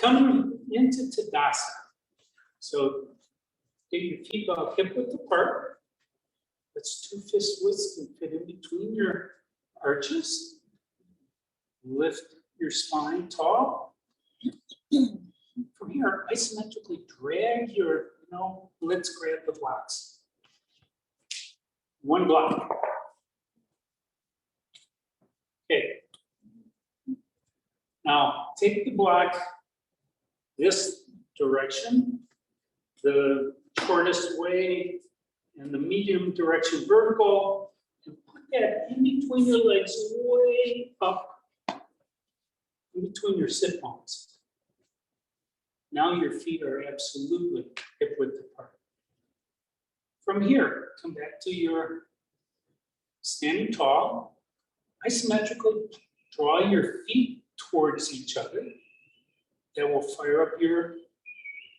Coming into Tadasana. So get your feet about hip width apart. That's 2 fist widths can fit in between your arches. Lift your spine tall. From here, isometrically drag your, let's grab the blocks. One block. Okay. Now, take the block this direction, the shortest way, and the medium direction vertical, and put that in between your legs, way up, in between your sit bones. Now your feet are absolutely hip width apart. From here, come back to your standing tall, isometrically draw your feet towards each other. That will fire up your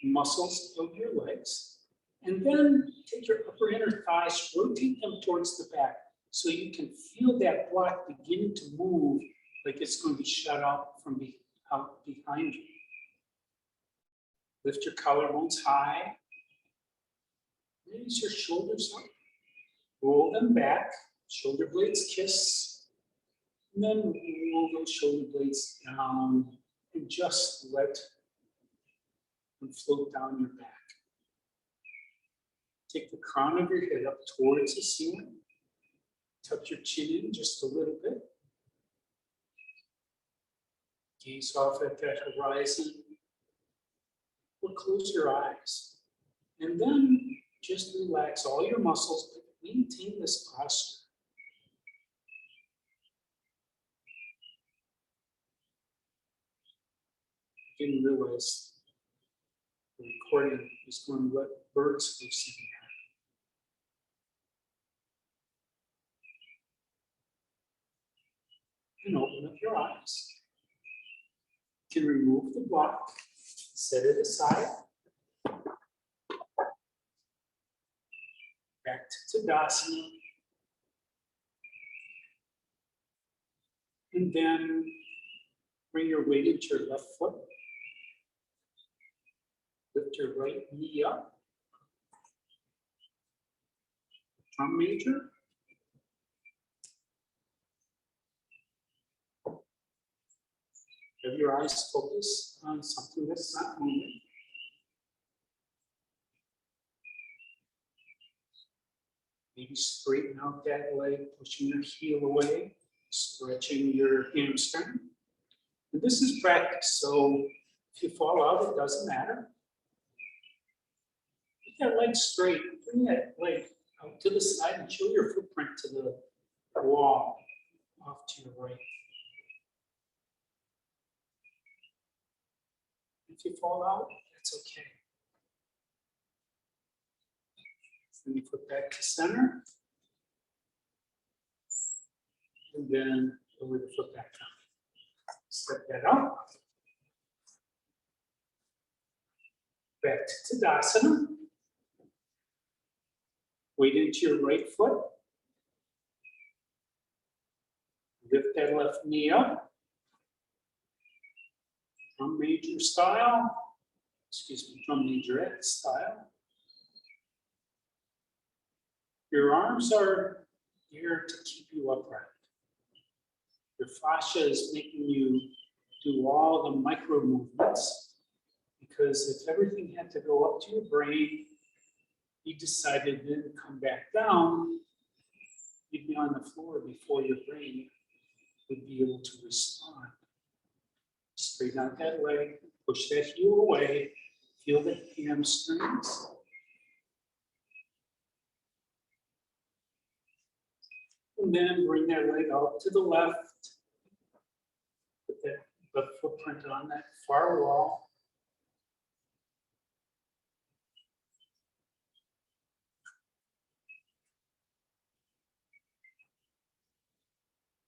muscles of your legs. And then take your upper inner thighs, rotate them towards the back so you can feel that block begin to move like it's going to be shut out from out behind you. Lift your collarbones high. Raise your shoulders up. Roll them back. Shoulder blades kiss. And then roll those shoulder blades down and just let them float down your back. Take the crown of your head up towards the ceiling. Tuck your chin in just a little bit. Gaze off at that horizon. Or close your eyes. And then just relax all your muscles, but maintain this posture. I didn't realize the recording is going to let birds loose in here. And open up your eyes. You can remove the block, set it aside. Back to Tadasana. And then bring your weight into your left foot. Lift your right knee up. Drum major. Have your eyes focus on something that's not moving. Maybe straighten out that leg, pushing your heel away, stretching your hamstring. And this is practice, so if you fall out, it doesn't matter. Get that leg straight, bring that leg out to the side and show your footprint to the wall off to your right. If you fall out, that's okay. Bring your foot back to center. And then lower the foot back down. Step that up. Back to Tadasana. Weight into your right foot. Lift that left knee up. Drum major style. Drum majorette style. Your arms are here to keep you upright. Your fascia is making you do all the micro movements, because if everything had to go up to your brain, you decided then to come back down, you'd be on the floor before your brain would be able to respond. Straighten out that leg, push that heel away, feel the hamstrings. And then bring that leg out to the left. Put that left footprint on that far wall.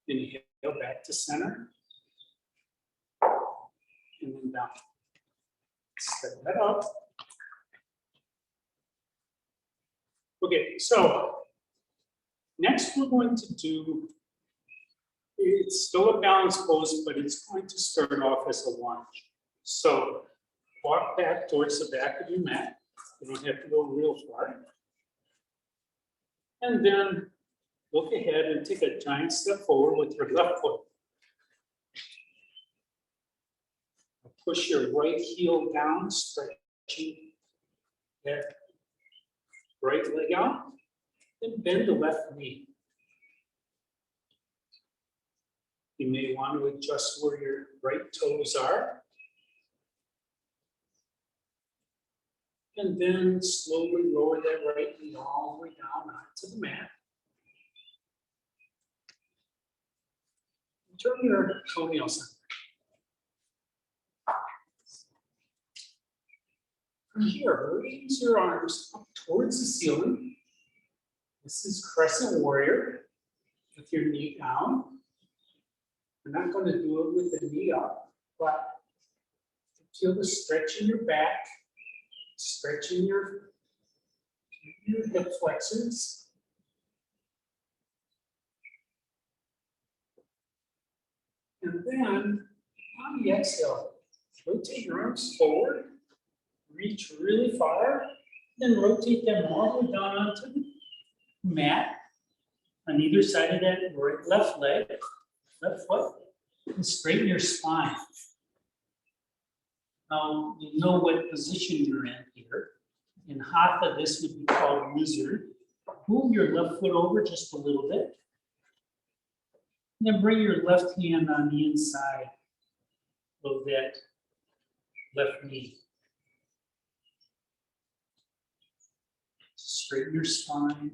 Inhale back to center. And then down. Set that up. Okay, so next we're going to do, it's still a balance pose, but it's going to start off as a lunge. So walk back towards the back of your mat. You don't have to go real far. And then look ahead and take a giant step forward with your left foot. Push your right heel down, stretching that right leg out. Then bend the left knee. You may want to adjust where your right toes are. And then slowly lower that right knee all the way down onto the mat. Turn your toenails in. From here, raise your arms up towards the ceiling. This is crescent warrior with your knee down. We're not going to do it with the knee up, but feel the stretch in your back, stretching your hip flexors. And then on the exhale, rotate your arms forward, reach really far, then rotate them all the way down onto the mat on either side of that left leg, left foot, and straighten your spine. Now, you know what position you're in here. In Hatha, this would be called lizard. Move your left foot over just a little bit. And then bring your left hand on the inside of that left knee. Straighten your spine.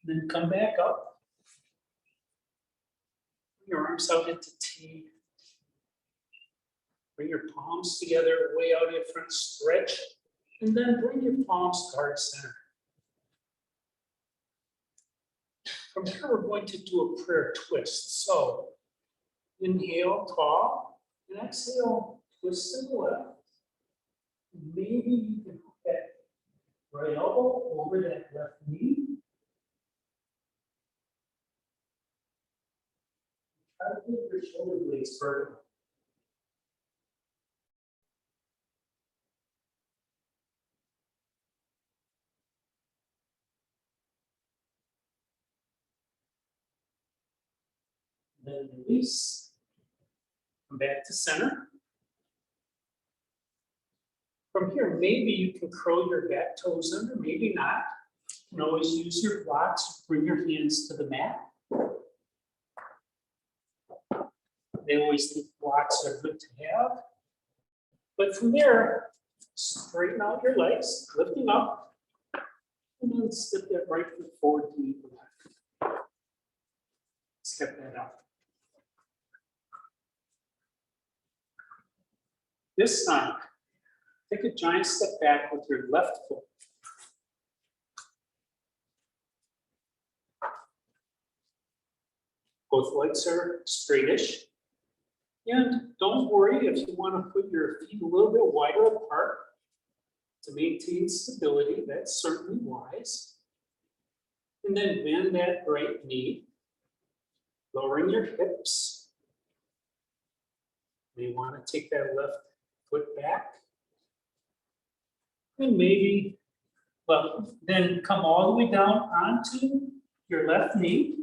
Then come back up. Bring your arms out into T. Bring your palms together, way out in front, stretch. And then bring your palms to heart center. From here, we're going to do a prayer twist. So, inhale, tall, and exhale, twist to the left. Maybe you can put that right elbow over that left knee. Try to keep your shoulder blades vertical. Then release. Come back to center. From here, maybe you can curl your back toes under, maybe not. You can always use your blocks, bring your hands to the mat. They always think blocks are good to have. But from there, straighten out your legs, lifting up, and then step that right foot forward to meet the left. Step that up. This time, take a giant step back with your left foot. Both legs are straightish. And don't worry if you want to put your feet a little bit wider apart to maintain stability. That's certainly wise. And then bend that right knee, lowering your hips. You may want to take that left foot back. And maybe, well, then come all the way down onto your left knee.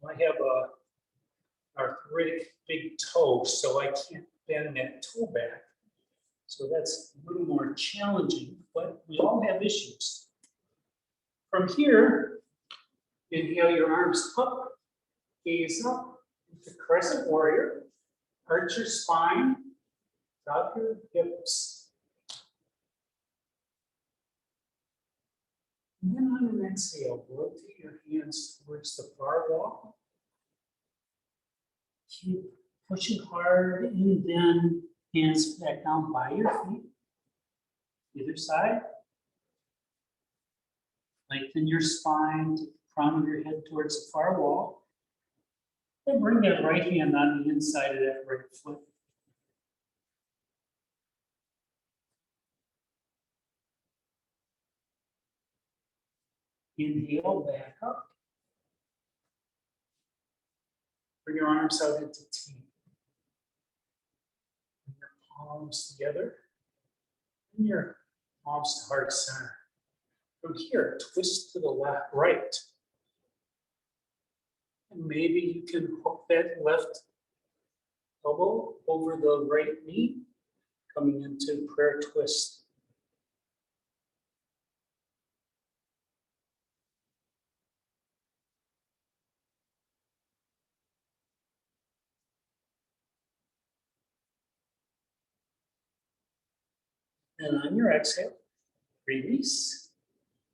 I have a arthritic big toe, so I can't bend that toe back. So that's a little more challenging, but we all have issues. From here, inhale your arms up, gaze up into crescent warrior, arch your spine, drop your hips. And then on an exhale, rotate your hands towards the far wall. Keep pushing hard, and then hands back down by your feet. Either side. Lengthen your spine, take the crown of your head towards the far wall. Then bring that right hand on the inside of that right foot. Inhale, back up. Bring your arms out into T. Bring your palms together. And your palms to heart center. From here, twist to the left, right. And maybe you can hook that left elbow over the right knee, coming into prayer twist. And on your exhale, release,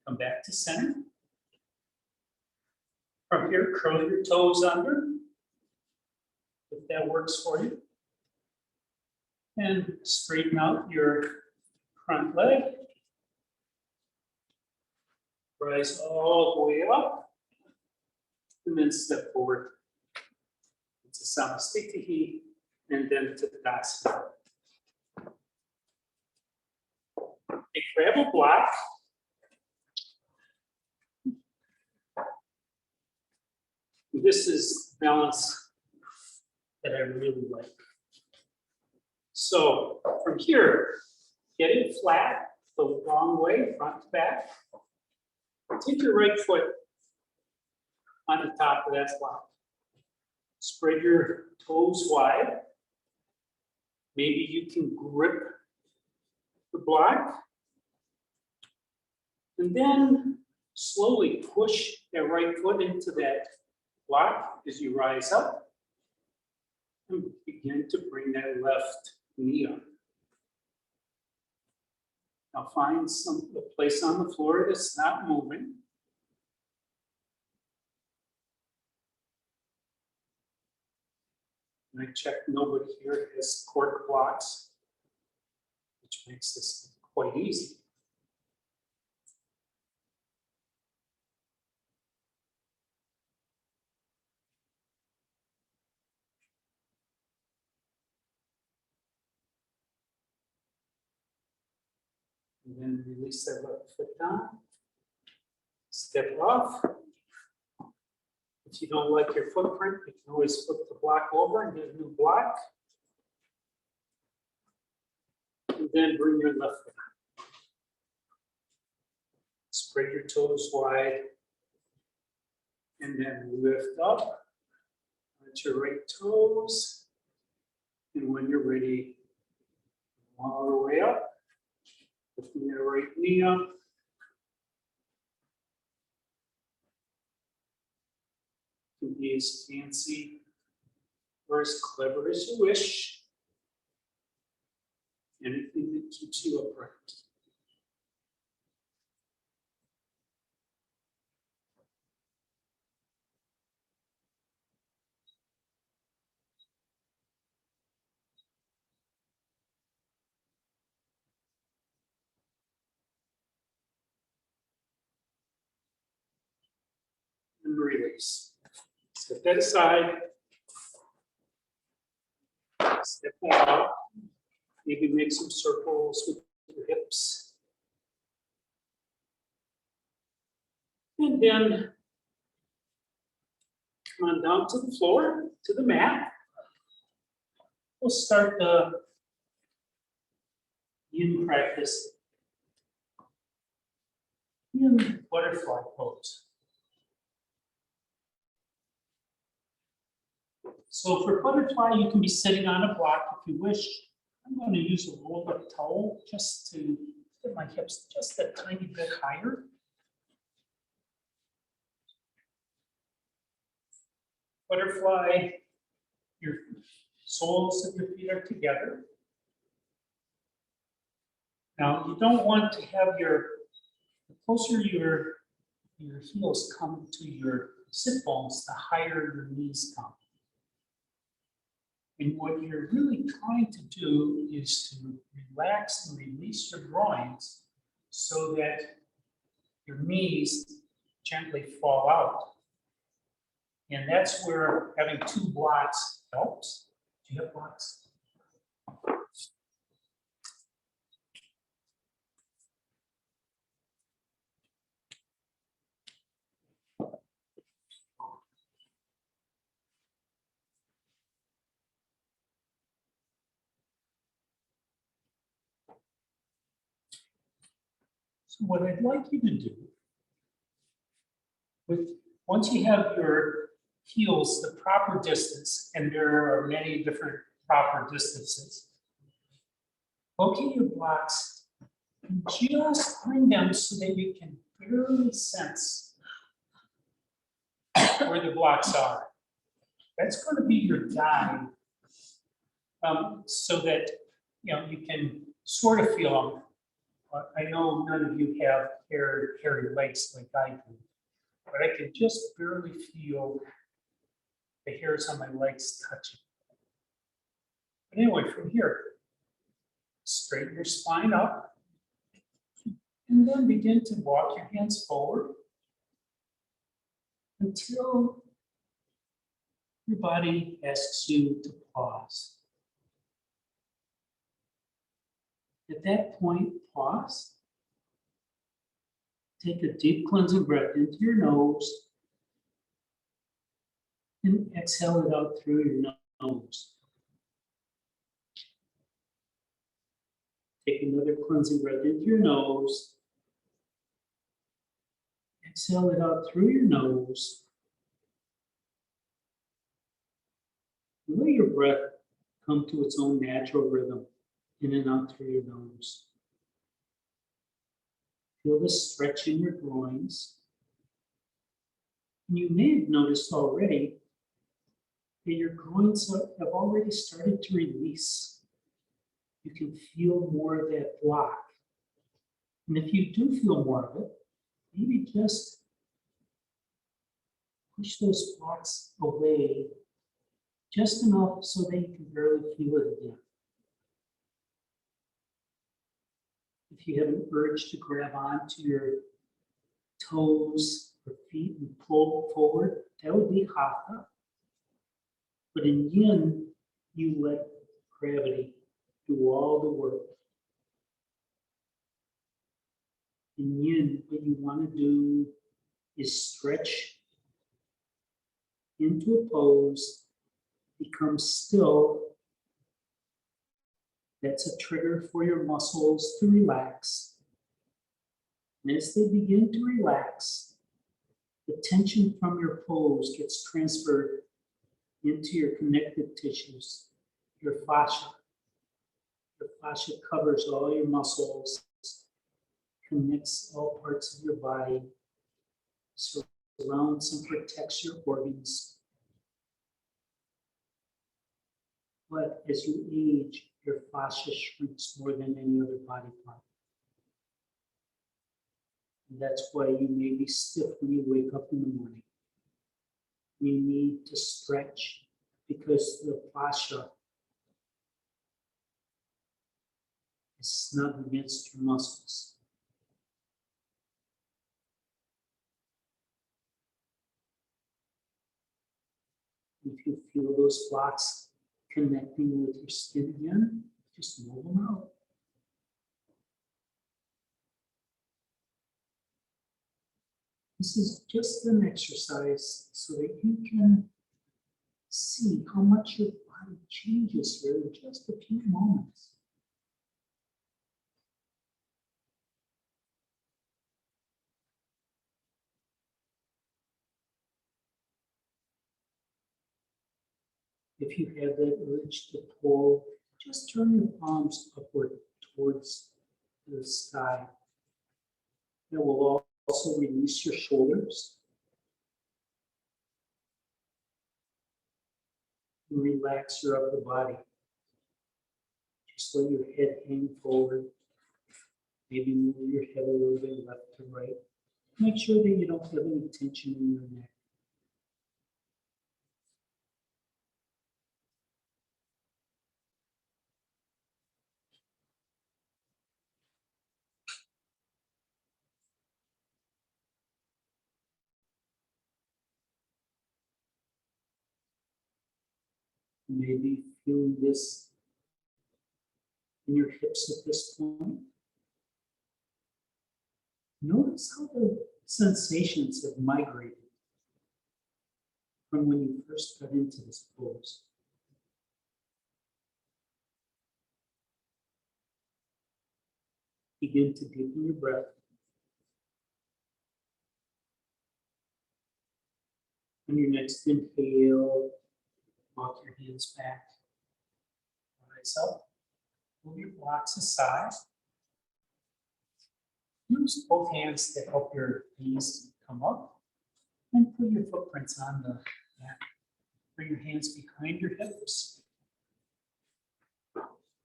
come back to center. From here, curl your toes under, if that works for you. And straighten out your front leg. Rise all the way up. And then step forward to Samasthiti and then to Tadasana. Grab a block. This is balance that I really like. So from here, get it flat, the wrong way, front to back. Take your right foot on the top of that block. Spread your toes wide. Maybe you can grip the block. And then slowly push that right foot into that block as you rise up. And begin to bring that left knee up. Now find a place on the floor that's not moving. And I checked, nobody here has cork blocks, which makes this quite easy. And then release that left foot down. Step off. If you don't like your footprint, you can always flip the block over and get a new block. And then bring your left foot. Spread your toes wide. And then lift up. Let your right toes. And when you're ready, all the way up. Lifting your right knee up. You can be as fancy or as clever as you wish. Anything that keeps you upright. And release. Step that aside. Step that out. Maybe make some circles with your hips. And then come on down to the floor, to the mat. We'll start the yin practice in butterfly pose. So for butterfly, you can be sitting on a block if you wish. I'm going to use a rolled up towel just to get my hips just a tiny bit higher. Butterfly, your soles of your feet are together. Now you don't want to have the closer your heels come to your sit bones, the higher your knees come. And what you're really trying to do is to relax and release your groins so that your knees gently fall out. And that's where having two blocks helps. Do you have blocks? So what I'd like you to do, once you have your heels the proper distance, and there are many different proper distances, locate your blocks and just bring them so that you can barely sense where the blocks are. That's going to be your guide, so that you can sort of feel them. I know none of you have hairy legs like I do, but I can just barely feel the hairs on my legs touching. But anyway, from here, straighten your spine up, and then begin to walk your hands forward until your body asks you to pause. At that point, pause. Take a deep cleansing breath into your nose and exhale it out through your nose. Take another cleansing breath into your nose. Exhale it out through your nose. Let your breath come to its own natural rhythm, in and out through your nose. Feel the stretch in your groins. And you may have noticed already that your groins have already started to release. You can feel more of that block. And if you do feel more of it, maybe just push those blocks away just enough so that you can barely feel it again. If you have an urge to grab onto your toes or feet and pull forward, that would be Hatha. But in Yin, you let gravity do all the work. In Yin, what you want to do is stretch into a pose, become still. That's a trigger for your muscles to relax. And as they begin to relax, the tension from your pose gets transferred into your connective tissues, your fascia. Your fascia covers all your muscles, connects all parts of your body, surrounds and protects your organs. But as you age, your fascia shrinks more than any other body part. And that's why you may be stiff when you wake up in the morning. You need to stretch because the fascia is snug against your muscles. If you feel those blocks connecting with your skin again, just move them out. This is just an exercise so that you can see how much your body changes here in just a few moments. If you have that urge to pull, just turn your palms upward towards the sky. That will also release your shoulders. And relax your upper body. Just let your head hang forward. Maybe move your head a little bit left to right. Make sure that you don't have any tension in your neck. Maybe feeling this in your hips at this point. Notice how the sensations have migrated from when you first got into this pose. Begin to deepen your breath. On your next inhale, walk your hands back. Rise up. Move your blocks aside. Use both hands to help your knees come up. And put your footprints on the mat. Bring your hands behind your hips.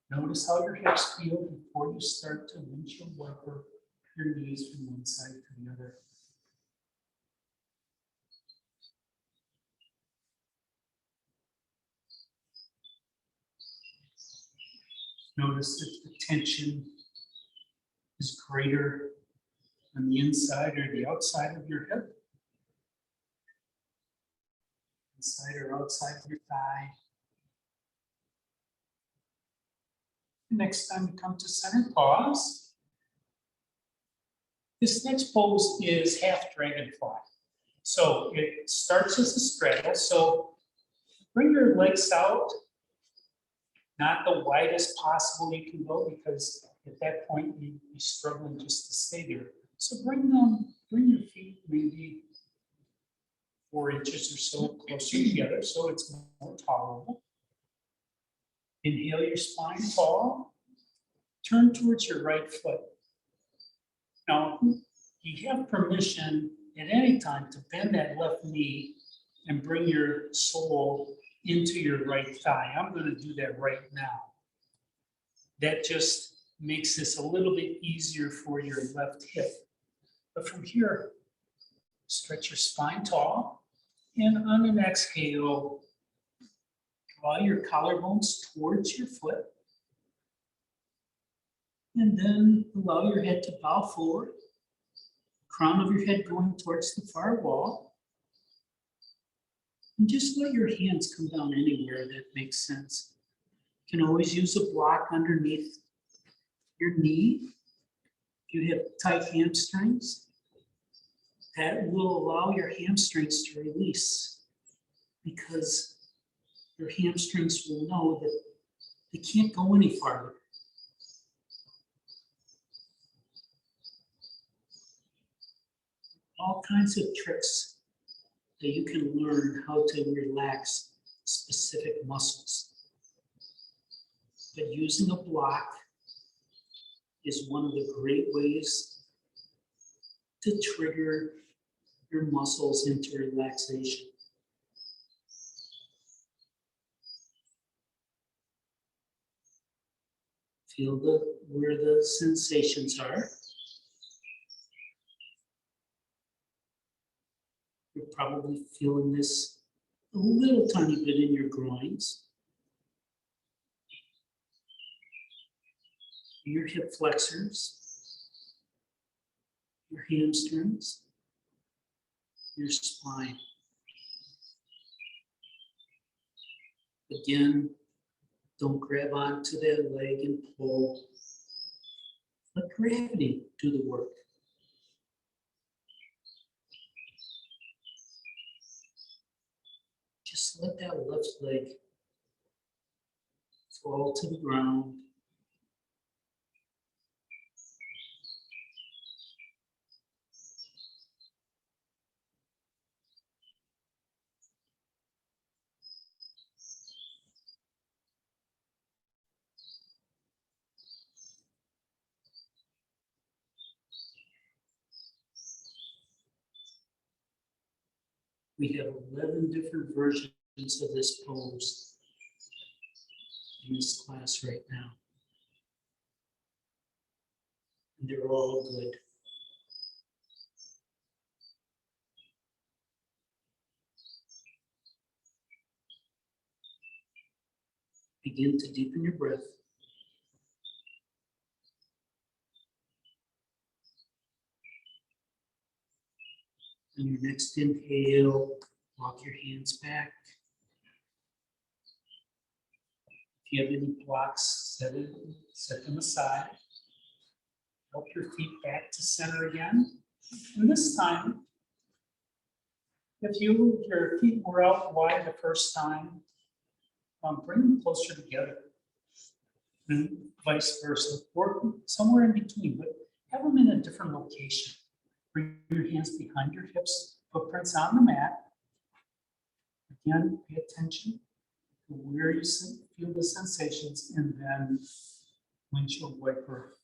Notice how your hips feel before you start to windshield wiper your knees from one side to the other. Notice if the tension is greater on the inside or the outside of your hip. Inside or outside of your thigh. Next time you come to center, pause. This next pose is half dragonfly. So it starts as a straddle. So bring your legs out, not the widest possible you can go, because at that point you'd be struggling just to stay there. So bring your feet maybe 4 inches or so closer together so it's more tolerable. Inhale your spine tall. Turn towards your right foot. Now, you have permission at any time to bend that left knee and bring your sole into your right thigh. I'm going to do that right now. That just makes this a little bit easier for your left hip. But from here, stretch your spine tall, and on an exhale, draw your collarbones towards your foot, and then allow your head to bow forward, crown of your head going towards the far wall, and just let your hands come down anywhere that makes sense. You can always use a block underneath your knee. If you have tight hamstrings, that will allow your hamstrings to release, because your hamstrings will know that they can't go any farther. All kinds of tricks that you can learn how to relax specific muscles. But using a block is one of the great ways to trigger your muscles into relaxation. Feel where the sensations are. You're probably feeling this a little tiny bit in your groins, your hip flexors, your hamstrings, your spine. Again, don't grab onto that leg and pull. Let gravity do the work. Just let that left leg fall to the ground. We have 11 different versions of this pose in this class right now. And they're all good. Begin to deepen your breath. On your next inhale, walk your hands back. If you have any blocks, set them aside. Help your feet back to center again. And this time, if your feet were out wide the first time, bring them closer together. And vice versa, or somewhere in between, but have them in a different location. Bring your hands behind your hips, footprints on the mat. Again, pay attention to where you feel the sensations, and then windshield wiper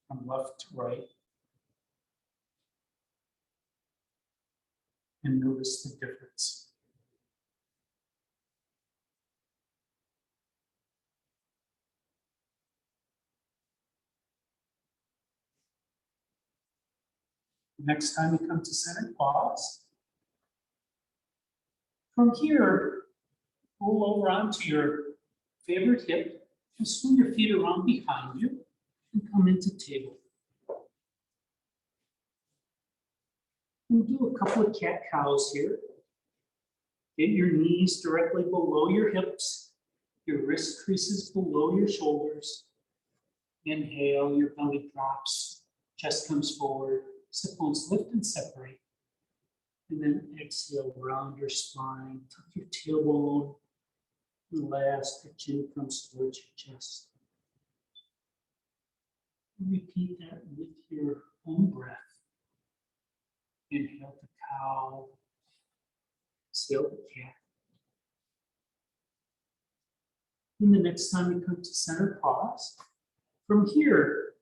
from left to right. And notice the difference. Next time you come to center, pause. From here, roll over onto your favorite hip and swing your feet around behind you and come into table. We'll do a couple of cat-cows here. Get your knees directly below your hips, your wrist creases below your shoulders. Inhale, your belly drops, chest comes forward, sit bones lift and separate. And then exhale, round your spine, tuck your tailbone. And last, the chin comes towards your chest. Repeat that with your own breath. Inhale the cow, exhale the cat. And the next time you come to center, pause. From here,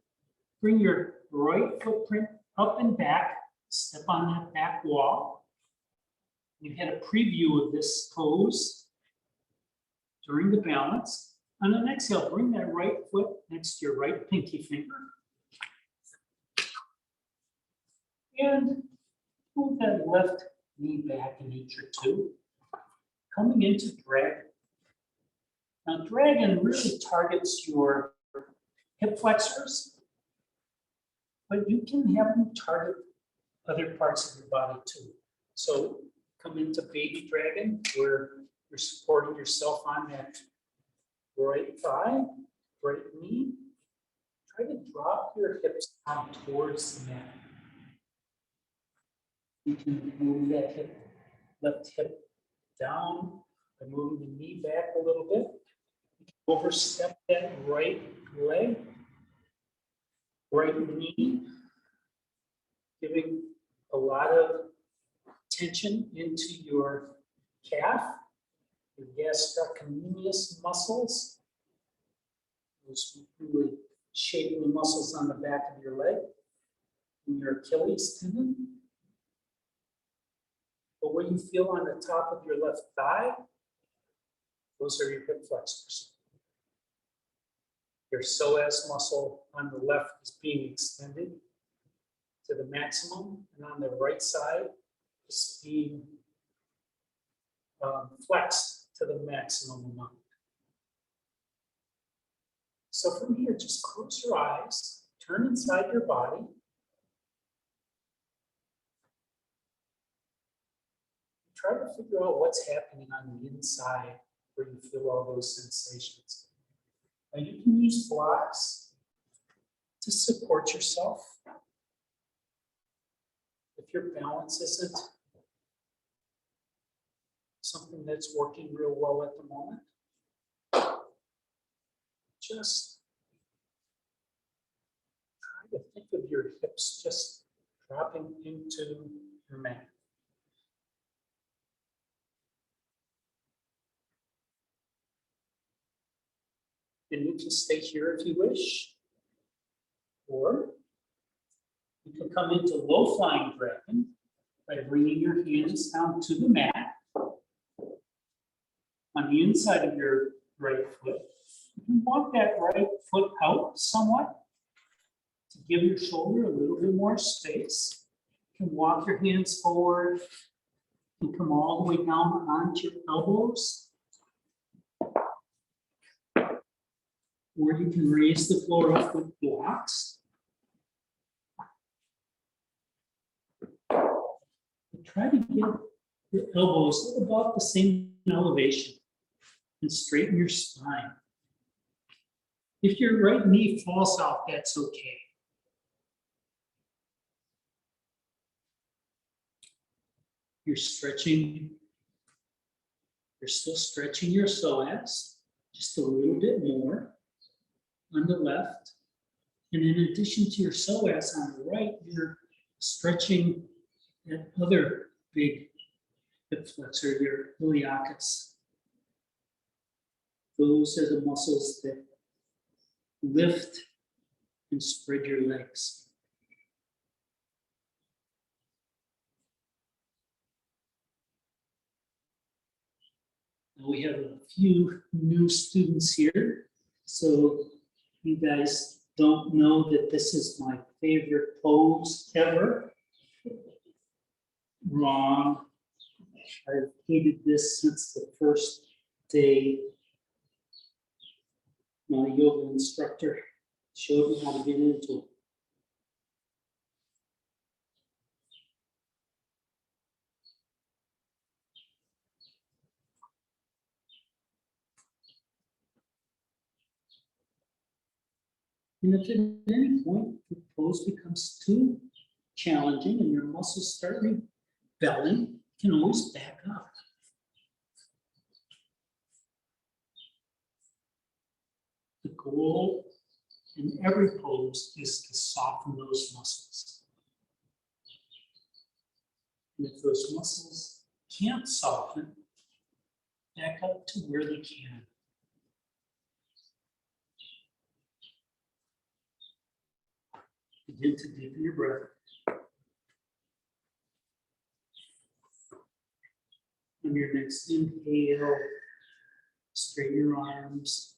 bring your right footprint up and back, step on that back wall. You had a preview of this pose during the balance. On an exhale, bring that right foot next to your right pinky finger. And move that left knee back an inch or two. Coming into dragon. Now, dragon really targets your hip flexors, but you can have them target other parts of your body too. So come into baby dragon, where you're supporting yourself on that right thigh, right knee. Try to drop your hips down towards the mat. You can move that hip, left hip down by moving the knee back a little bit. Overstep that right leg, right knee, giving a lot of tension into your calf, your gastrocnemius muscles, those really shaping the muscles on the back of your leg, and your Achilles tendon. But what you feel on the top of your left thigh, those are your hip flexors. Your psoas muscle on the left is being extended to the maximum, and on the right side is being flexed to the maximum amount. So from here, just close your eyes, turn inside your body. Try to figure out what's happening on the inside where you feel all those sensations. Now you can use blocks to support yourself. If your balance isn't something that's working real well at the moment, just try to think of your hips just dropping into your mat. And you can stay here if you wish, or you can come into low flying dragon by bringing your hands down to the mat on the inside of your right foot. You can walk that right foot out somewhat to give your shoulder a little bit more space. You can walk your hands forward. You can come all the way down onto your elbows. Or you can raise the floor up with blocks. And try to get your elbows about the same elevation and straighten your spine. If your right knee falls out, that's okay. You're stretching, you're still stretching your psoas just a little bit more on the left. And in addition to your psoas on the right, you're stretching that other big hip flexor, your iliacus. Those are the muscles that lift and spread your legs. Now we have a few new students here, so you guys don't know that this is my favorite pose ever. Wrong. I've hated this since the first day my yoga instructor showed me how to get into it. And if at any point the pose becomes too challenging and your muscles start rebelling, you can always back up. The goal in every pose is to soften those muscles. And if those muscles can't soften, back up to where they can. Begin to deepen your breath. On your next inhale, straighten your arms.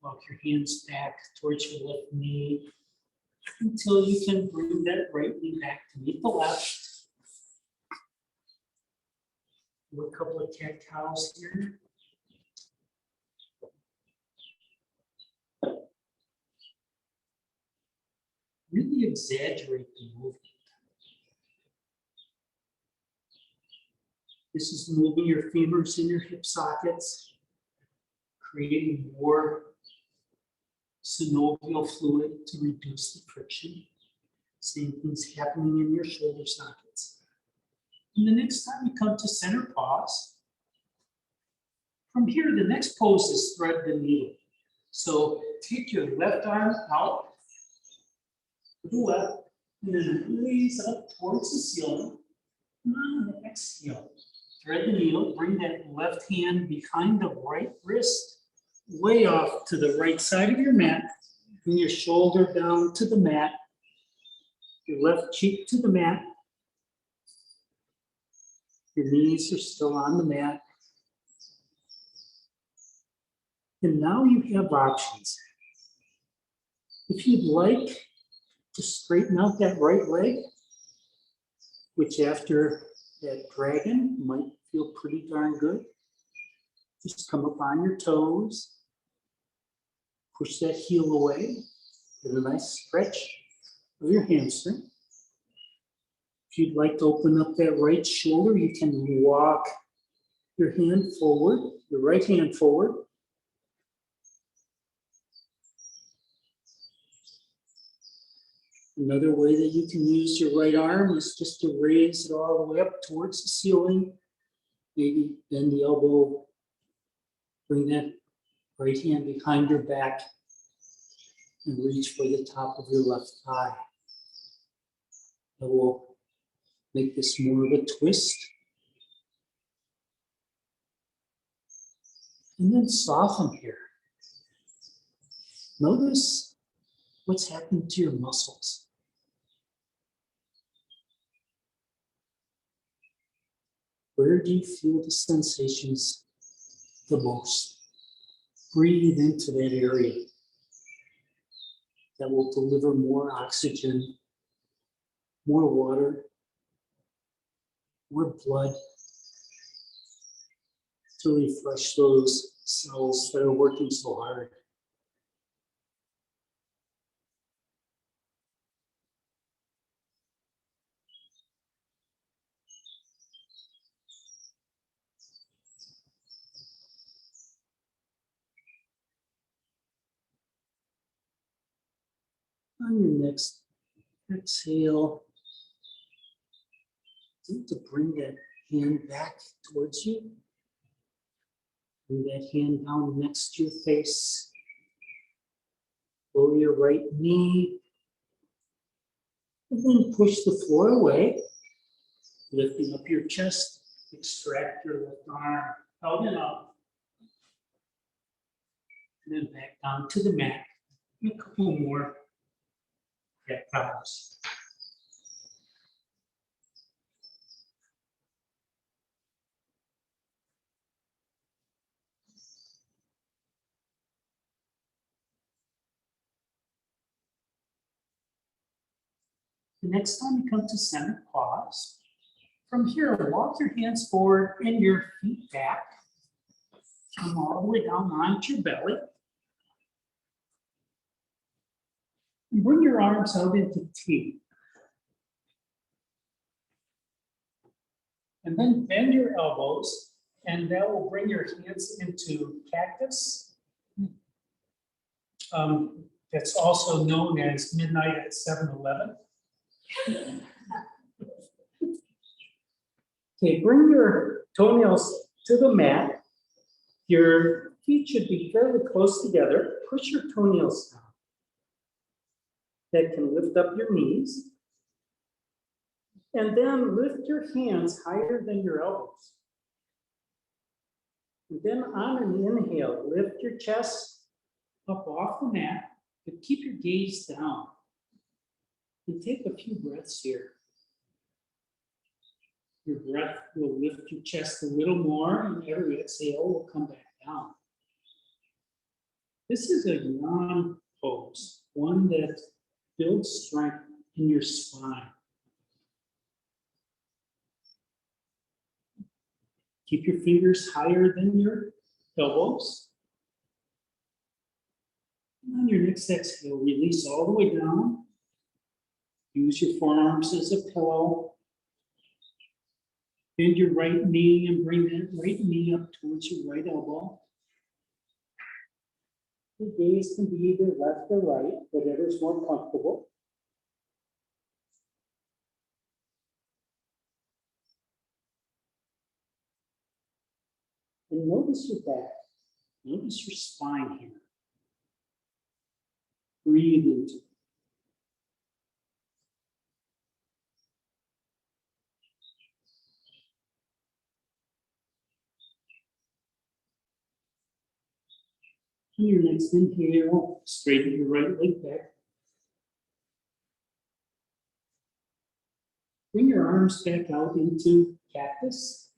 Walk your hands back towards your left knee until you can bring that right knee back to meet the left. Do a couple of cat cows here. Really exaggerate the movement. This is moving your femurs in your hip sockets, creating more synovial fluid to reduce the friction. Same thing's happening in your shoulder sockets. And the next time you come to center pause, from here, the next pose is thread the needle. So take your left arm out to the left, and then raise up towards the ceiling. And on the exhale, thread the needle, bring that left hand behind the right wrist, way off to the right side of your mat. Bring your shoulder down to the mat, your left cheek to the mat. Your knees are still on the mat. And now you have options. If you'd like to straighten out that right leg, which after that dragon might feel pretty darn good, just come up on your toes, push that heel away, get a nice stretch of your hamstring. If you'd like to open up that right shoulder, you can walk your hand forward, your right hand forward. Another way that you can use your right arm is just to raise it all the way up towards the ceiling. Maybe bend the elbow, bring that right hand behind your back, and reach for the top of your left thigh. That will make this more of a twist. And then soften here. Notice what's happened to your muscles. Where do you feel the sensations the most? Breathe into that area. That will deliver more oxygen, more water, more blood to refresh those cells that are working so hard. On your next exhale, to bring that hand back towards you. Bring that hand down next to your face. Lower your right knee. And then push the floor away. Lifting up your chest, extract your left arm out and up. And then back down to the mat. And a couple more cat cows. The next time you come to center, pause. From here, walk your hands forward and your feet back. Come all the way down onto your belly. And bring your arms out into T. And then bend your elbows, and that will bring your hands into cactus. That's also known as midnight at 7-Eleven. Okay, bring your toenails to the mat. Your feet should be fairly close together. Push your toenails down. That can lift up your knees. And then lift your hands higher than your elbows. And then on an inhale, lift your chest up off the mat, but keep your gaze down. And take a few breaths here. Your breath will lift your chest a little more, and every exhale will come back down. This is a yawn pose, one that builds strength in your spine. Keep your fingers higher than your elbows. And on your next exhale, release all the way down. Use your forearms as a pillow. Bend your right knee and bring that right knee up towards your right elbow. Your gaze can be either left or right, whatever is more comfortable. And notice your back. Notice your spine here. Breathe into it. On your next inhale, straighten your right leg back. Bring your arms back out into cactus.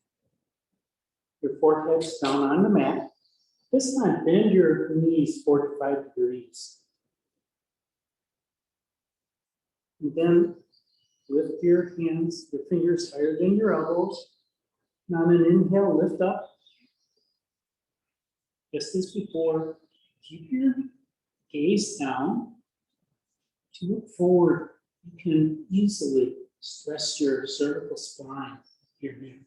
Your forehead's down on the mat. This time, bend your knees 45 degrees. And then lift your hands, your fingers higher than your elbows. And on an inhale, lift up. Just as before, keep your gaze down. To look forward, you can easily stress your cervical spine, your neck.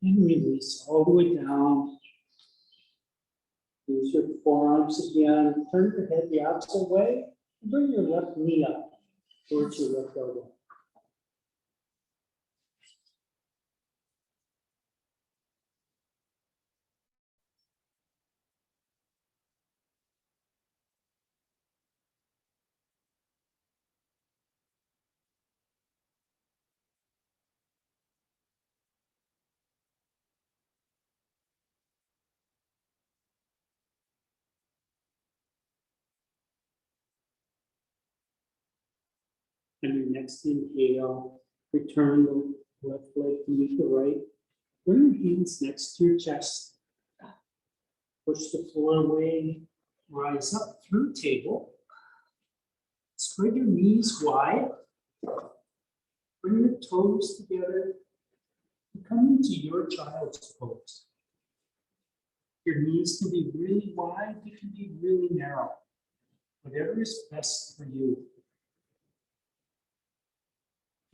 And release all the way down. Use your forearms again. Turn your head the opposite way. And bring your left knee up towards your left elbow. And your next inhale, return the left leg to meet the right. Bring your hands next to your chest. Push the floor away. Rise up through table. Spread your knees wide. Bring your toes together. And come into your child's pose. Your knees can be really wide. They can be really narrow. Whatever is best for you.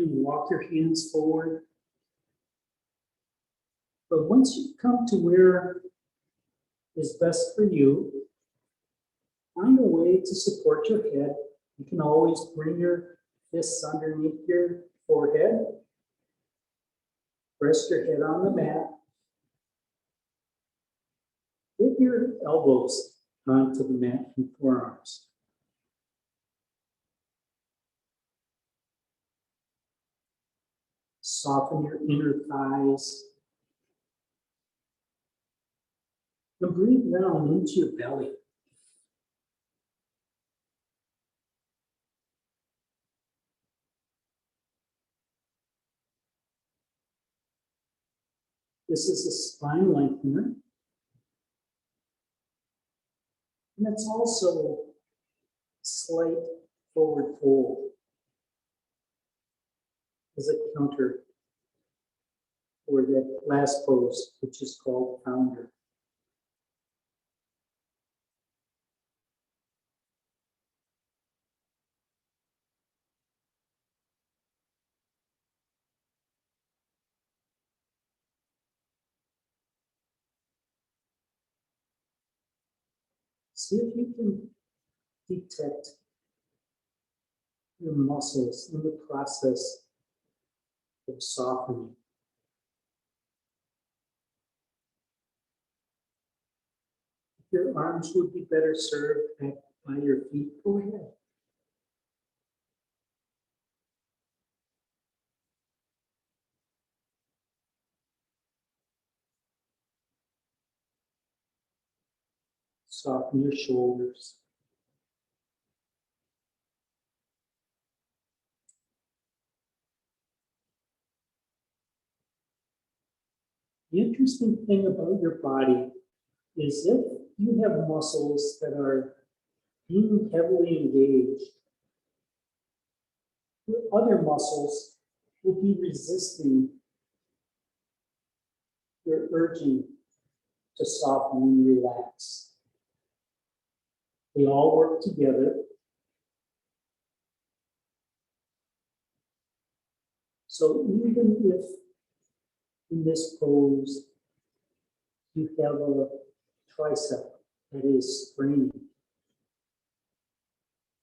You can walk your hands forward. But once you come to where is best for you, find a way to support your head. You can always bring your fists underneath your forehead. Rest your head on the mat. Get your elbows onto the mat and forearms. Soften your inner thighs. And breathe down into your belly. This is a spine lengthener. And it's also a slight forward fold as a counter for that last pose, which is called founder. See if you can detect your muscles in the process of softening. If your arms would be better served by your feet, go ahead. Soften your shoulders. The interesting thing about your body is if you have muscles that are being heavily engaged, your other muscles will be resisting your urging to soften and relax. They all work together. So even if in this pose you have a tricep that is straining,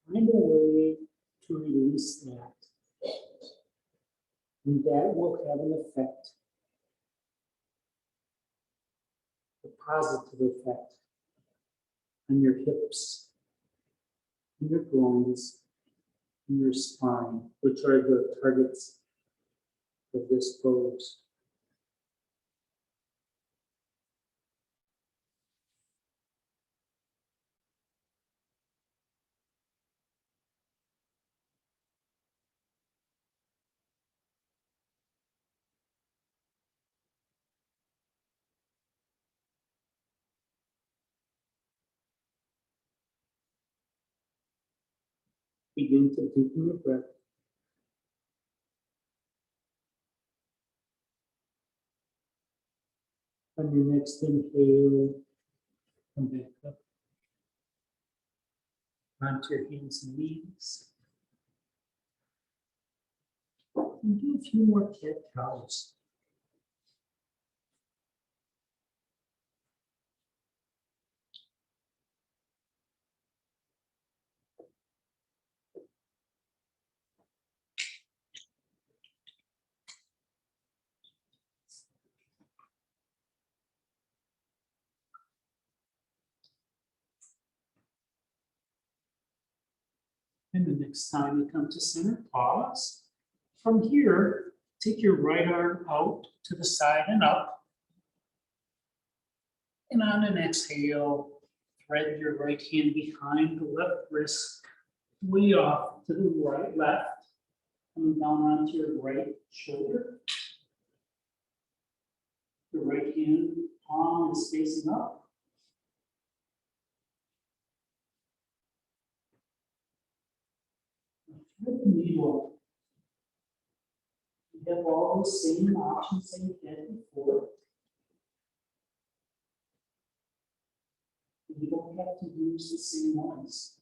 find a way to release that. And that will have an effect, a positive effect on your hips, and your groins, and your spine, which are the targets of this pose. Begin to deepen your breath. On your next inhale, come back up onto your hands and knees. And do a few more cat cows. And the next time you come to center, pause. From here, take your right arm out to the side and up. And on an exhale, thread your right hand behind the left wrist, way off to the right, left, coming down onto your right shoulder. The right hand palm is facing up. Thread the needle. You have all the same options that you had before. You don't have to use the same ones.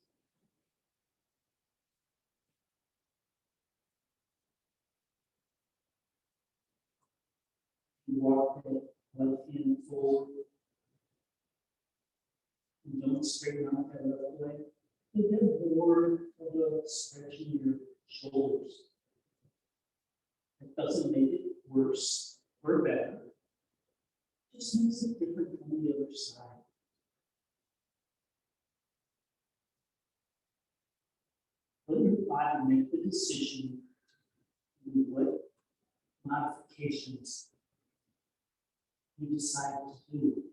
You walk that left hand forward. And don't straighten out that left leg. You get more of a stretch in your shoulders. It doesn't make it worse or better. It just makes it different from the other side. body make the decision on what modifications you decide to do.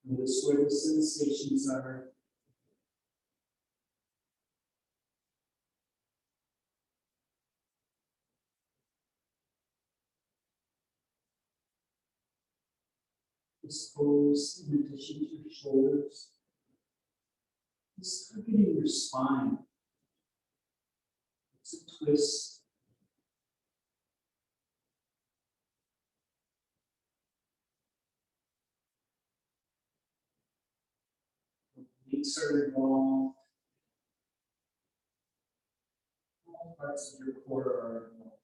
Notice where the sensations are. Just pose in addition to your shoulders. Just targeting your spine. It's a twist. Obliques are involved. All parts of your core are involved.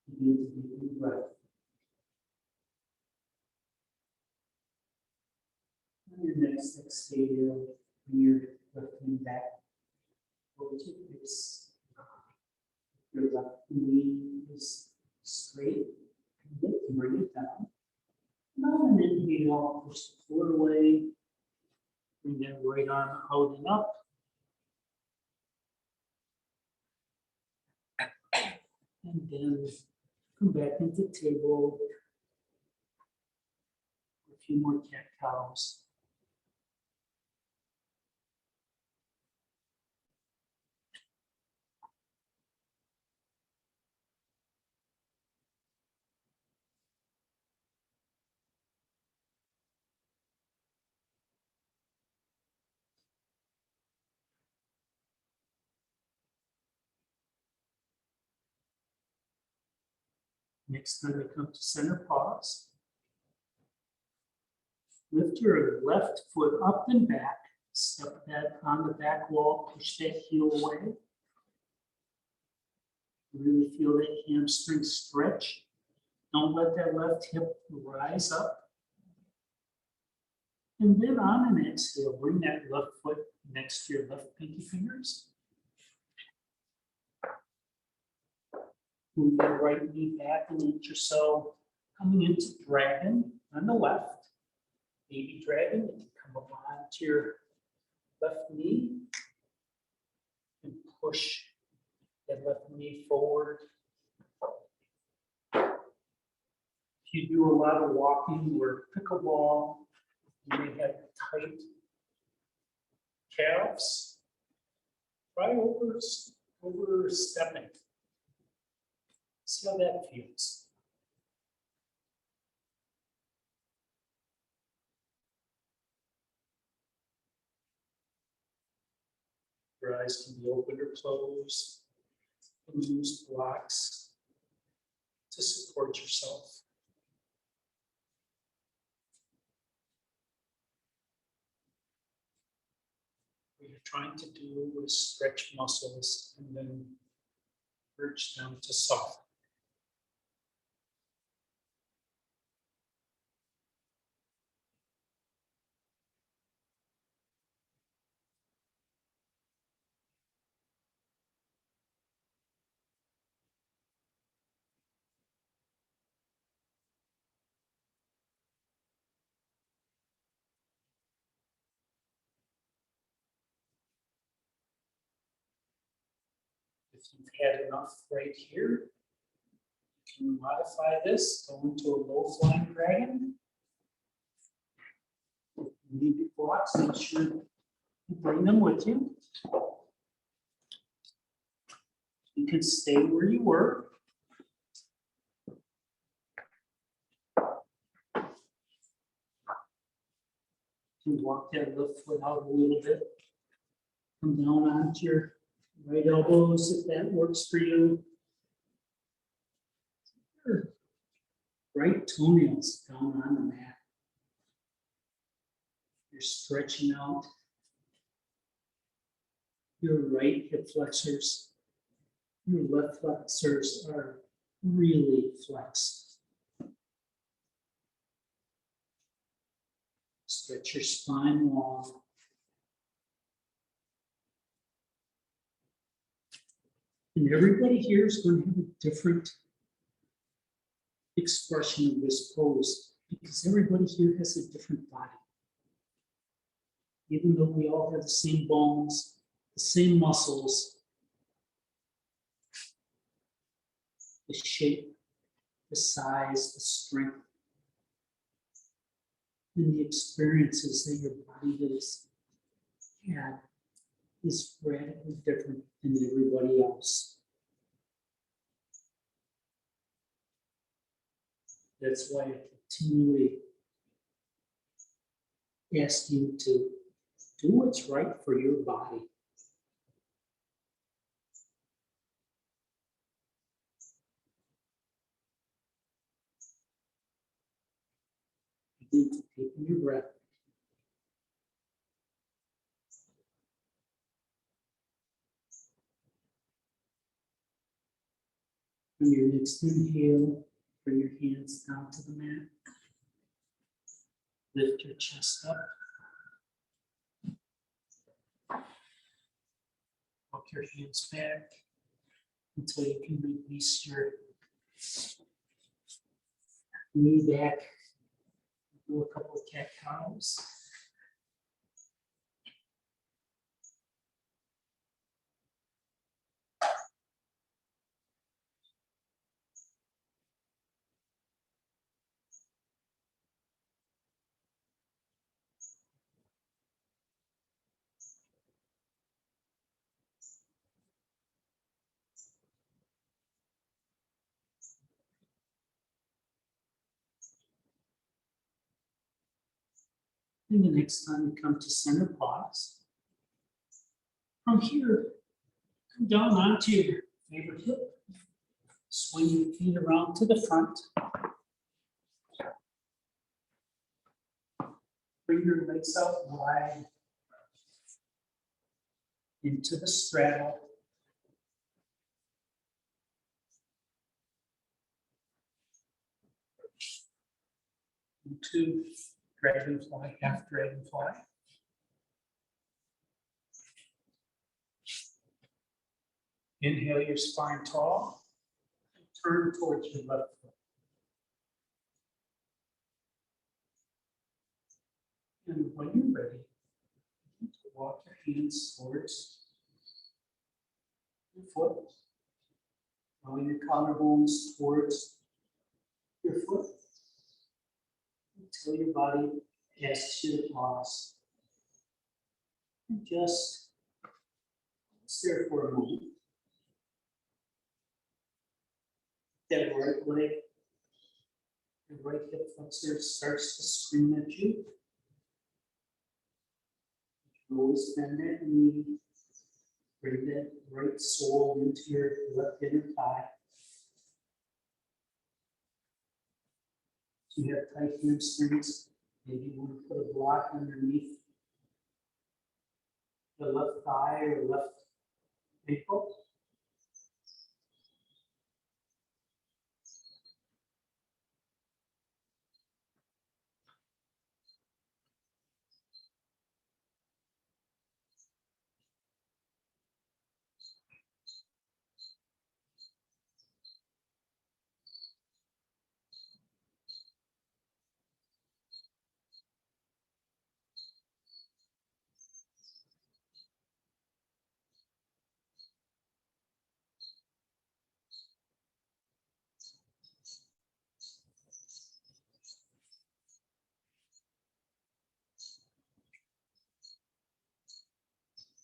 You need to be in breath. On your next exhale, when you're lifting back, hold your hips. Your left knee is straight. Bring it down. Now an inhale, push the foot away. Bring that right arm out and up. And then come back into table. A few more cat cows. Next time you come to center pause, lift your left foot up and back, step that on the back wall, push that heel away. Really feel that hamstring stretch. Don't let that left hip rise up. And then on an exhale, bring that left foot next to your left pinky fingers. Move your right knee back an inch or so, coming into dragon on the left. Baby dragon, you can come up onto your left knee and push that left knee forward. If you do a lot of walking or pickleball, you may have tight calves. Try overstepping. See how that feels. Your eyes can be open or closed. And use blocks to support yourself. What you're trying to do is stretch muscles and then urge them to soften. If you've had enough right here, you can modify this, go into a low flying dragon. If you need your blocks, make sure you bring them with you. You can stay where you were. You can walk that left foot out a little bit. Come down onto your right elbows if that works for you. Your right toenails down on the mat. You're stretching out your right hip flexors. Your left flexors are really flexed. Stretch your spine long. And everybody here is going to have a different expression of this pose because everybody here has a different body. Even though we all have the same bones, the same muscles, the shape, the size, the strength, and the experiences that your body has had is radically different than everybody else. That's why I continually ask you to do what's right for your body. Begin to take in your breath. On your next inhale, bring your hands down to the mat. Lift your chest up. Walk your hands back until you can release your knee back. Do a couple of cat cows. And the next time you come to center pause, from here, come down onto your favorite hip. Swing your feet around to the front. Bring your legs out wide into the straddle. Into dragonfly, half dragonfly. Inhale your spine tall. Turn towards your left foot. And when you're ready, walk your hands towards your foot. Draw your collarbones towards your foot until your body asks you to pause. And just stare for a moment. That right leg, the right hip flexor starts to scream at you. Always bend that knee. Bring that right sole into your left inner thigh. If you have tight hamstrings, maybe you want to put a block underneath the left thigh or left ankle.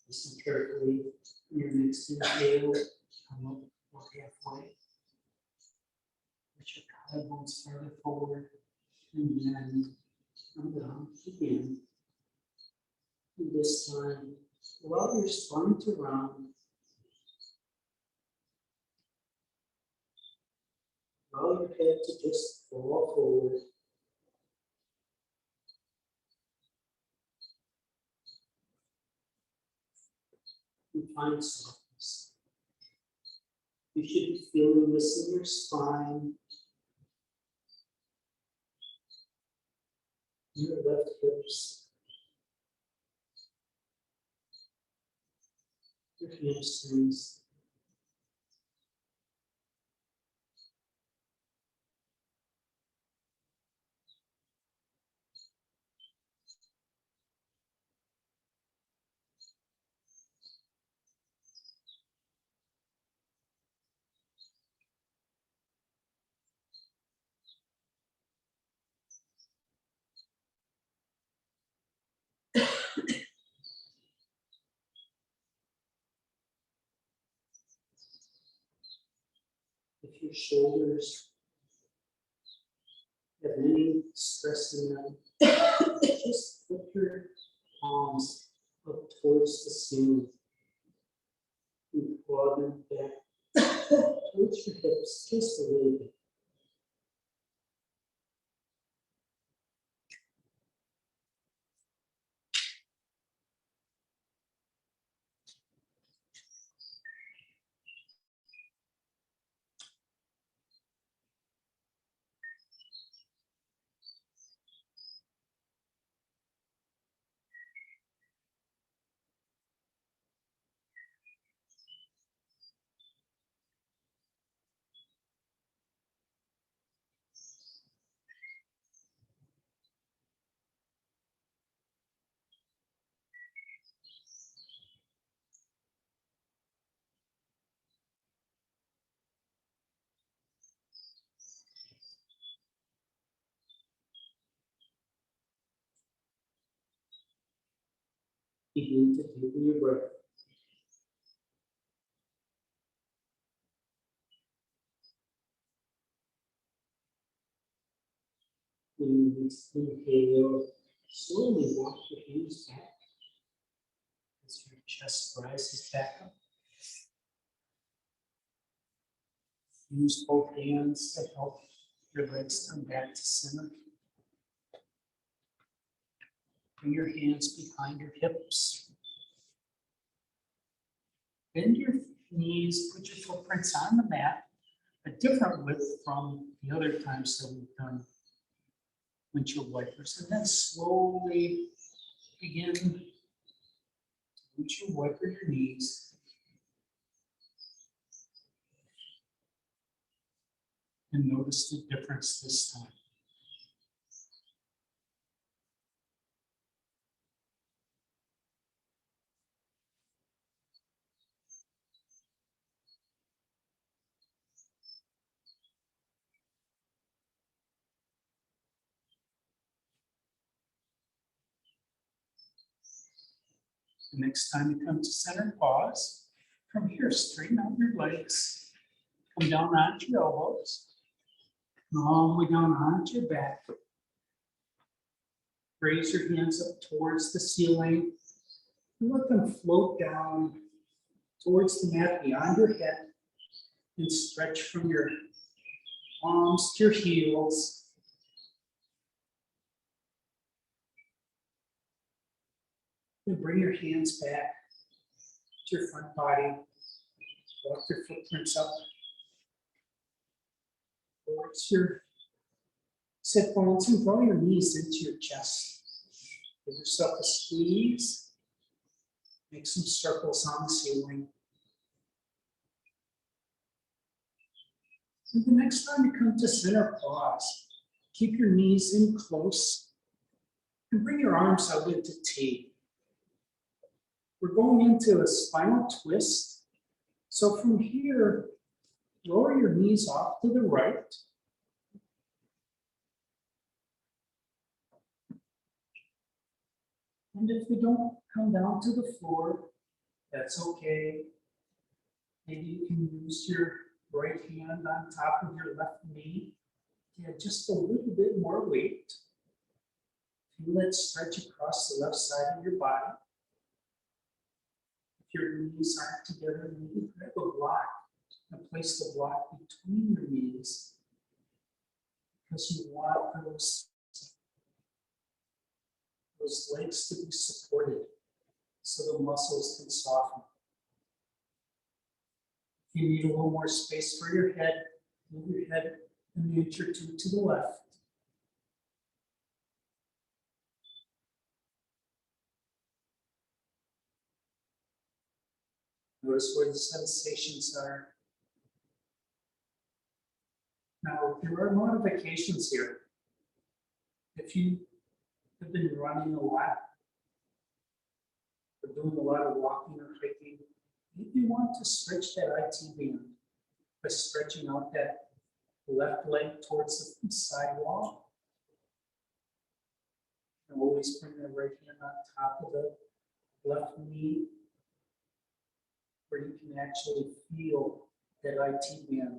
Listen carefully. Your next inhale, come up about halfway. Push your collarbones further forward, and then come down again. And this time, allow your spine to round. Allow your head to just fall forward. And find softness. You should be feeling this in your spine, your left hips, your hamstrings. If your shoulders have any stress in them, just put your palms up towards the ceiling and claw them back towards your hips just a little bit. Begin to deepen your breath. When you inhale, slowly walk your hands back as your chest rises back up. Use both hands to help your legs come back to center. Bring your hands behind your hips. Bend your knees, put your footprints on the mat, a different width from the other times that we've done windshield wipers. And then slowly begin to windshield wiper your knees. And notice the difference this time. The next time you come to center, pause. From here, straighten out your legs. Come down onto your elbows. All the way down onto your back. Raise your hands up towards the ceiling. And let them float down towards the mat beyond your head. And stretch from your palms to your heels. And bring your hands back to your front body. Walk your footprints up towards your sit bones and draw your knees into your chest. Give yourself a squeeze. Make some circles on the ceiling. And the next time you come to center, pause. Keep your knees in close and bring your arms out into T. We're going into a spinal twist. So from here, lower your knees off to the right. And if they don't come down to the floor, that's okay. Maybe you can use your right hand on top of your left knee to add just a little bit more weight. Feel it stretch across the left side of your body. your knees aren't together, you grab a block and place the block between your knees because you want those legs to be supported so the muscles can soften. If you need a little more space for your head, move your head an inch or two to the left. Notice where the sensations are. Now, there are modifications here. If you have been running a lot, or doing a lot of walking or hiking, maybe you want to stretch that IT band by stretching out that left leg towards the side wall. And always bring the right hand on top of the left knee, where you can actually feel that IT band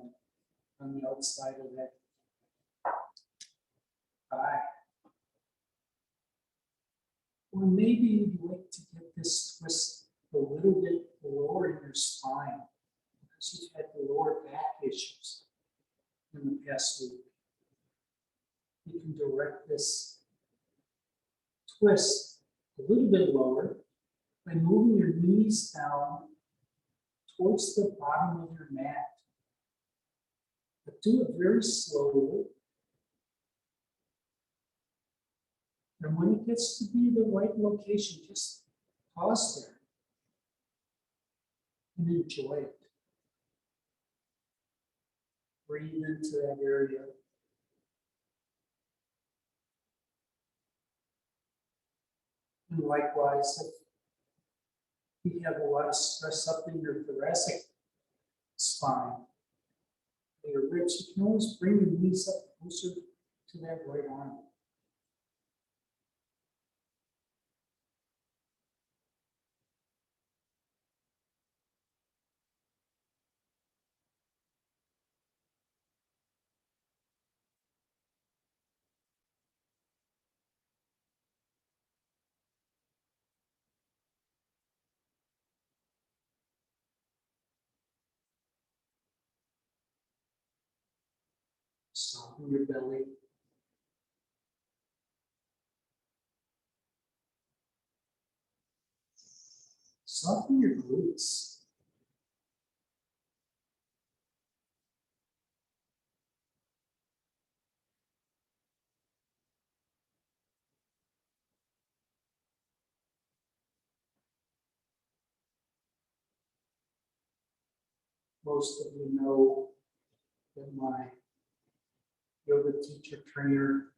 on the outside of that thigh. Or maybe you'd like to get this twist a little bit lower in your spine because you've had the lower back issues in the past week. You can direct this twist a little bit lower by moving your knees down towards the bottom of your mat. But do it very slowly. And when it gets to be the right location, just pause there and enjoy it. Breathe into that area. And likewise, if you have a lot of stress up in your thoracic spine, your ribs, you can always bring your knees up closer to that right arm. Soften your belly. Soften your glutes. Most of you know that my yoga teacher trainer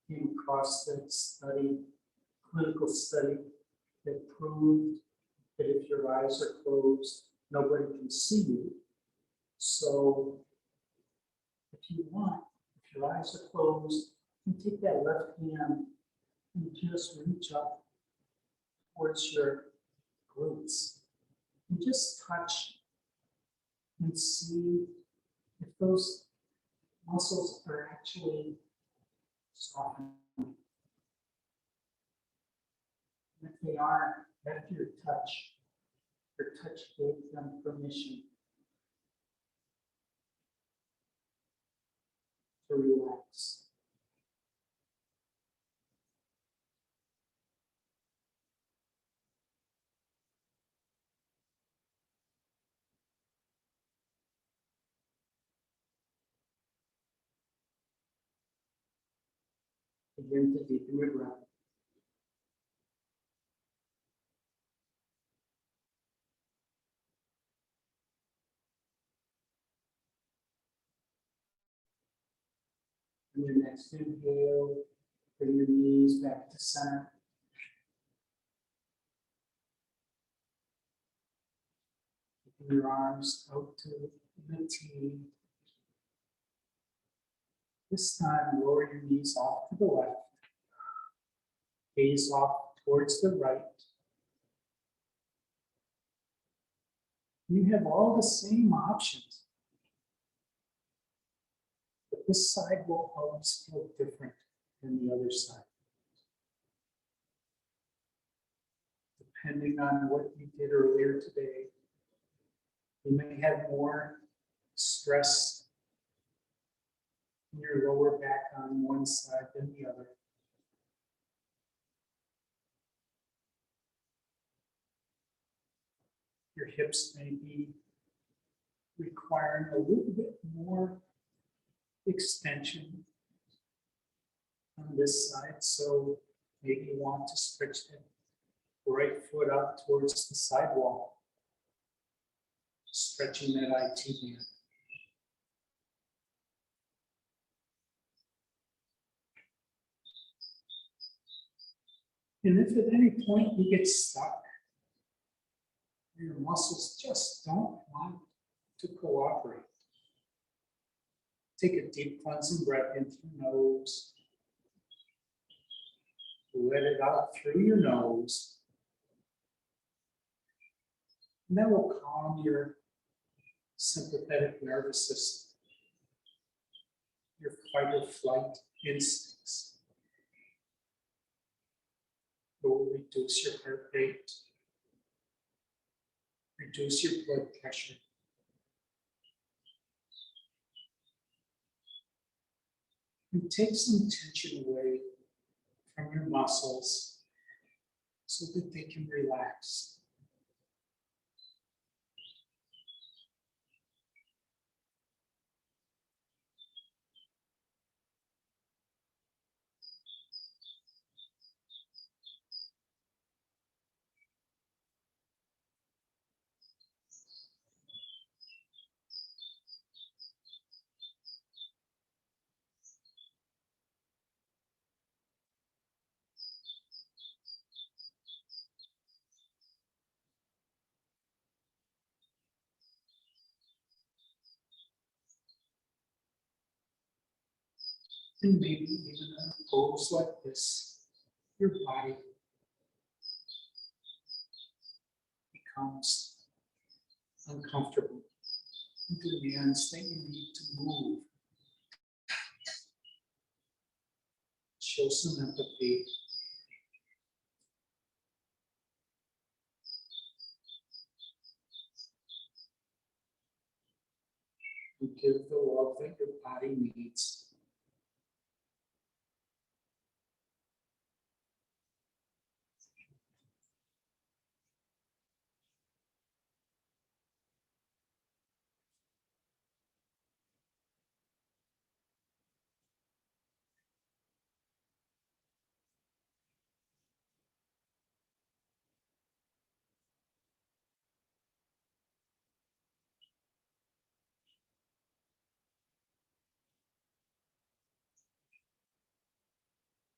came across that study, clinical study, that proved that if your eyes are closed, nobody can see you. So if you want, if your eyes are closed, you can take that left hand and just reach up towards your glutes and just touch and see if those muscles are actually softening. If they aren't, after your touch gave them permission to relax. Begin to deepen your breath. On your next inhale, bring your knees back to center. Keeping your arms out to the T. This time, lower your knees off to the left. Gaze off towards the right. You have all the same options, but this side will always feel different than the other side. depending on what you did earlier today. You may have more stress in your lower back on one side than the other. Your hips may be requiring a little bit more extension on this side, so maybe you want to stretch the right foot out towards the sidewall, stretching that IT band. And if at any point you get stuck, your muscles just don't want to cooperate, take a deep cleansing breath in through your nose. Let it out through your nose. And that will calm your sympathetic nervous system, your fight or flight instincts. It will reduce your heart rate, reduce your blood pressure. And take some tension away from your muscles so that they can relax. And maybe even in a pose like this, your body becomes uncomfortable and demands that you need to move. Show some empathy. And give the love that your body needs.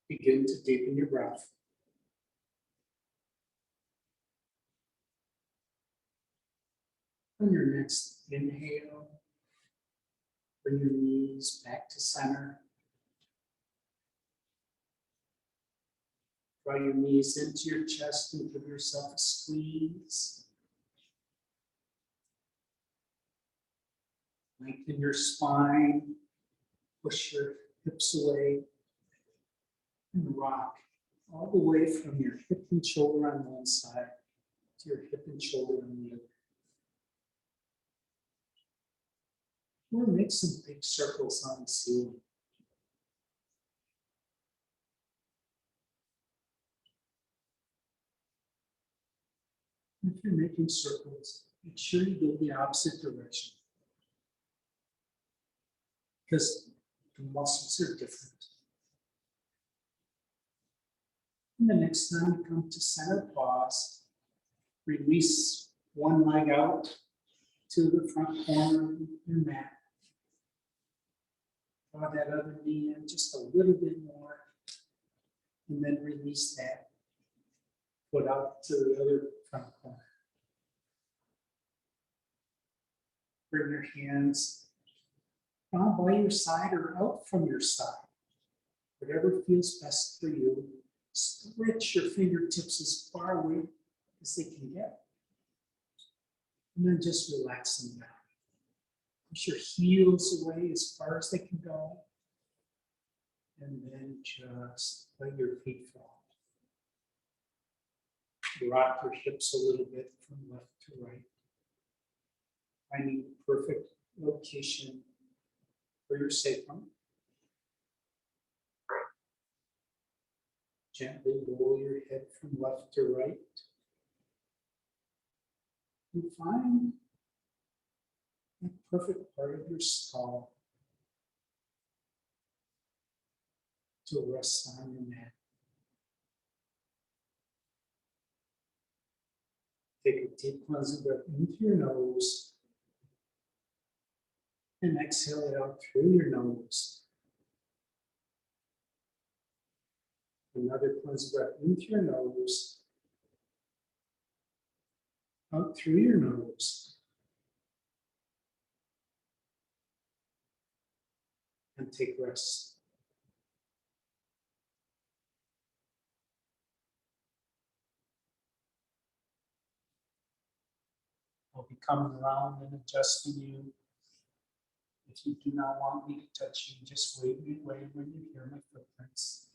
Begin to deepen your breath. On your next inhale, bring your knees back to center. Draw your knees into your chest and give yourself a squeeze. Lengthen your spine, push your hips away, and rock all the way from your hip and shoulder on one side to your hip and shoulder on the other. Or make some big circles on the ceiling. If you're making circles, make sure you go the opposite direction, because the muscles are different. And the next time you come to center, pause, release one leg out to the front corner of your mat. Draw that other knee in just a little bit more, and then release that foot out to the other front corner. Bring your hands down by your side or out from your side. Whatever feels best for you. Stretch your fingertips as far away as they can get. And then just relax them down. Push your heels away as far as they can go. And then just let your feet fall. Rock your hips a little bit from left to right. Finding the perfect location for your sacrum. Gently roll your head from left to right. And find the perfect part of your skull to rest on your mat. Take a deep cleansing breath into your nose and exhale it out through your nose. Another cleansing breath into your nose, out through your nose, and take rest. I'll be coming around and adjusting you. If you do not want me to touch you, just wave me away when you hear my footprints.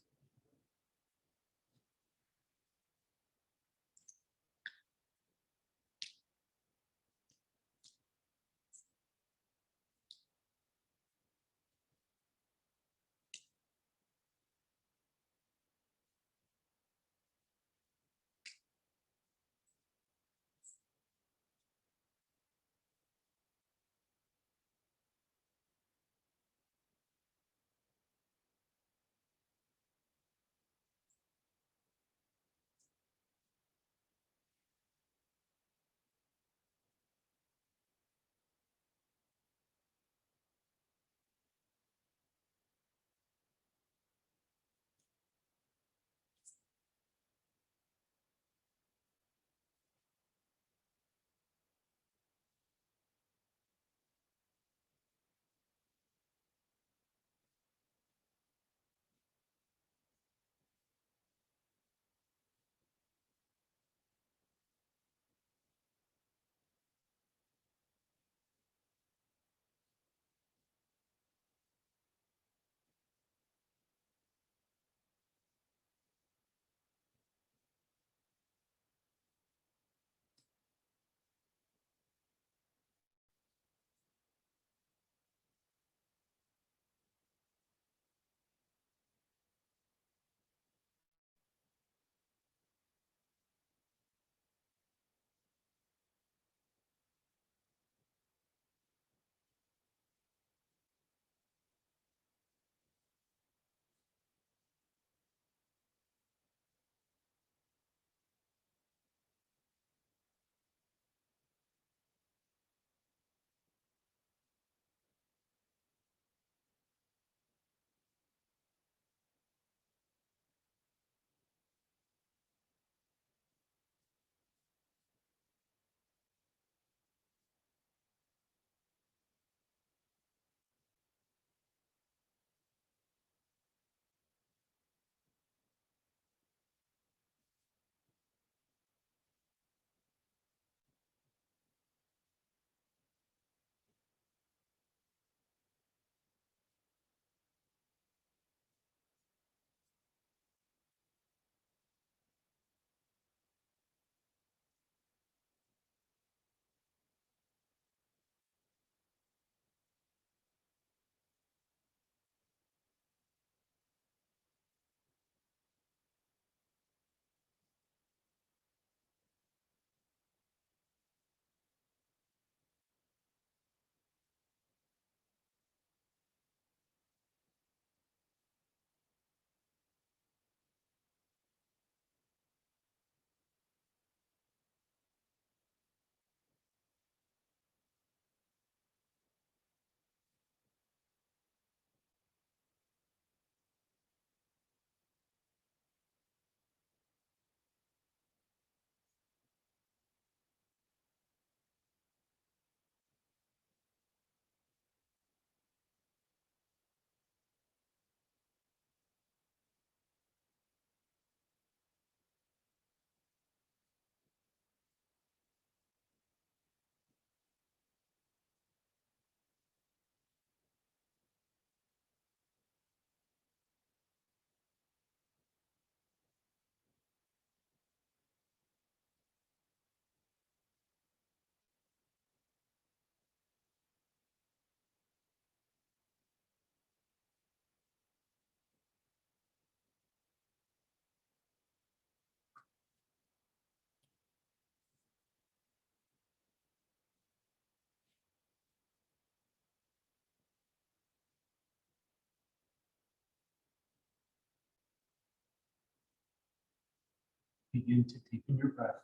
Begin to deepen your breath.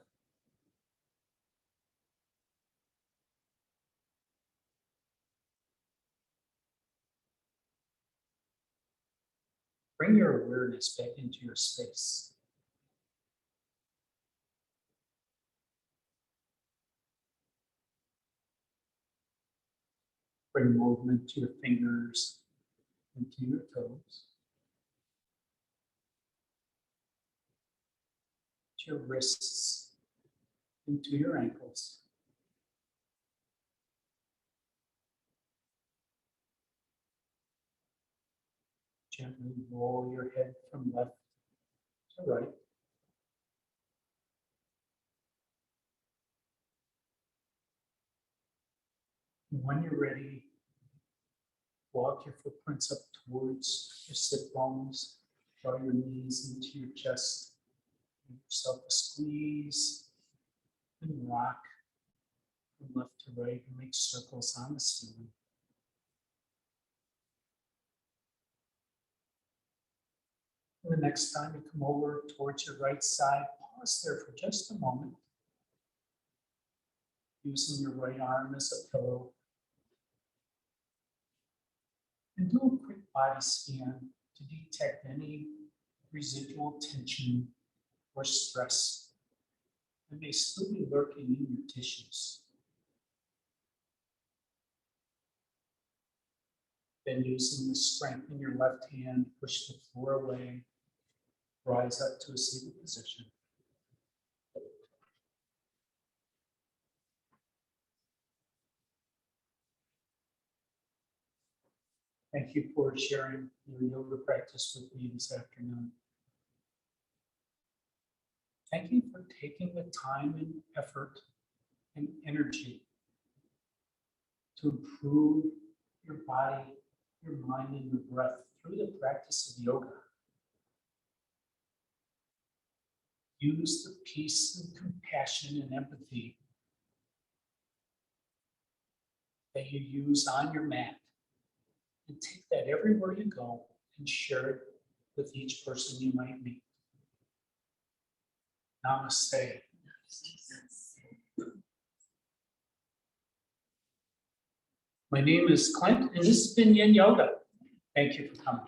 Bring your awareness back into your space. Bring movement to your fingers and to your toes, to your wrists, and to your ankles. Gently roll your head from left to right. And when you're ready, walk your footprints up towards your sit bones. Draw your knees into your chest. Give yourself a squeeze and rock from left to right and make circles on the ceiling. And the next time you come over towards your right side, pause there for just a moment, using your right arm as a pillow. And do a quick body scan to detect any residual tension or stress that may still be lurking in your tissues. Then, using the strength in your left hand, push the floor away, rise up to a seated position. Thank you for sharing your yoga practice with me this afternoon. Thank you for taking the time and effort and energy to improve your body, your mind, and your breath through the practice of yoga. Use the peace and compassion and empathy that you use on your mat and take that everywhere you go and share it with each person you might meet. Namaste. My name is Clint, and this has been Yin Yoga. Thank you for coming.